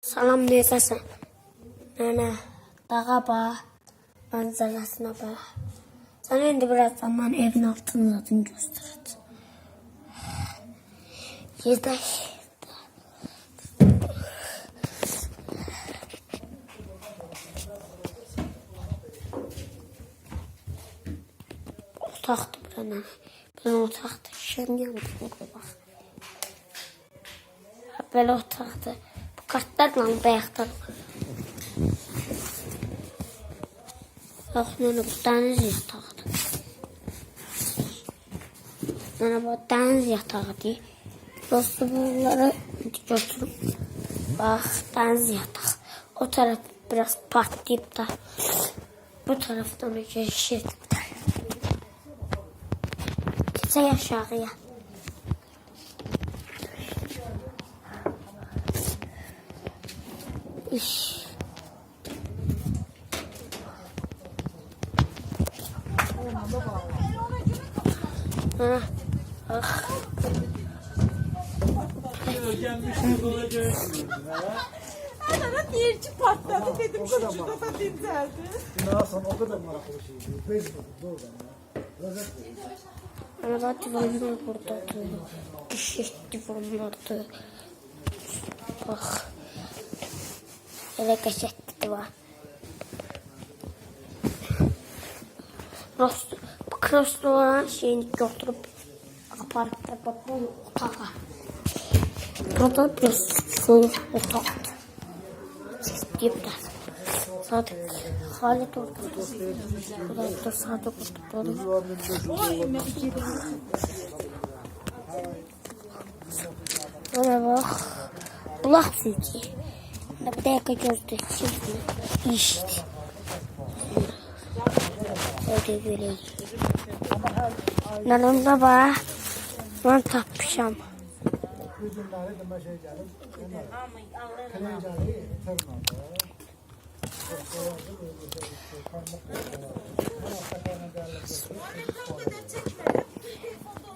Salam neyəsən? Nənə, dağa bax, mənzərəsinə bax. Sən indi birazdan mən evin altını zaten göstərəcəm. Gedək. Otaqdır bura nənə. Belə otaqdır, şən yandı. Belə otaqdır. Kartlarla bayaqdan. Yox, nənə, bu dəniz yatağıdır. Nənə, bu dəniz yatağıdır. Dostu bunları götürüb. Bax, dəniz yatağı. O taraf biraz patlayıb da. Bu tarafdan geçir. Keçək aşağıya. İş. Ha. Ah. Ana diğerci patladı dedim çocuğu da dinlerdi. Nasıl o kadar meraklı şeydi. Bezmedim doğrudan ya. Ana da divanlar buradadır. Düşük divanlardır. Bak. Elə qəşəkdir var. Bu krosloların şeyini götürüb aparıb da bax bu otağa. Burada bir soyuq otaqdır. Deyib də. Sadık Xalid oradadır. Burada da Sadık oradadır. Buna bax. Bulaq silki. Bir dakika gözde şimdi işte. Öyle böyle. Nanımda bak. Ben tapmışam.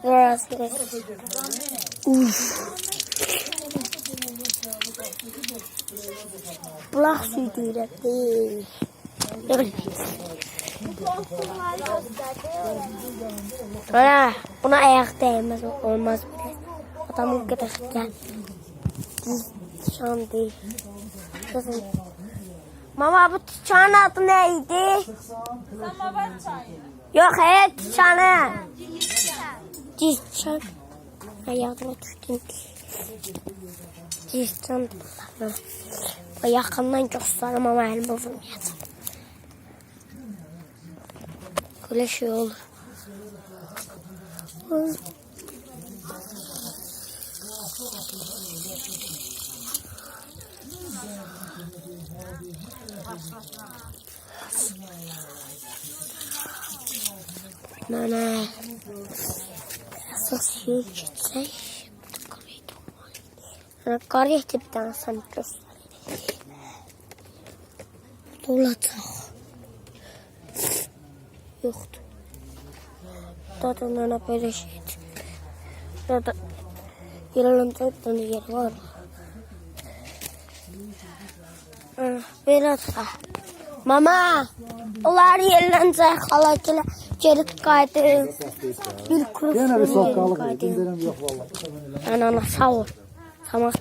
Biraz. Bulaq suyu deyirəm, deyil. Öyle, buna ayak değmez, olmaz bile. Adamın kadar Tiçan değil. Kızım. Mama, bu Tiçan'ın adı neydi? Samavar çayı. Yok, Tiçan'ı. Tiçan. Ayağıma düştüm. Tiçan. Yakından gösterdim ama elimi vurmayacağım. Böyle şey olur. Nana. Esas şey geçsek. Kar geçti bir tane sana göstereyim. Olacaq. Yoxdur. Dadından böyle şeydir. Burada yaralanacaq bir tane yer var. Belə da. Mama, onlar yerlənəcək xala gelib qayıdır. Bir kuru Gene bir soğuk kalıp qayıdır. dinlerim yok vallahi. Ana sağ ol. Tamam.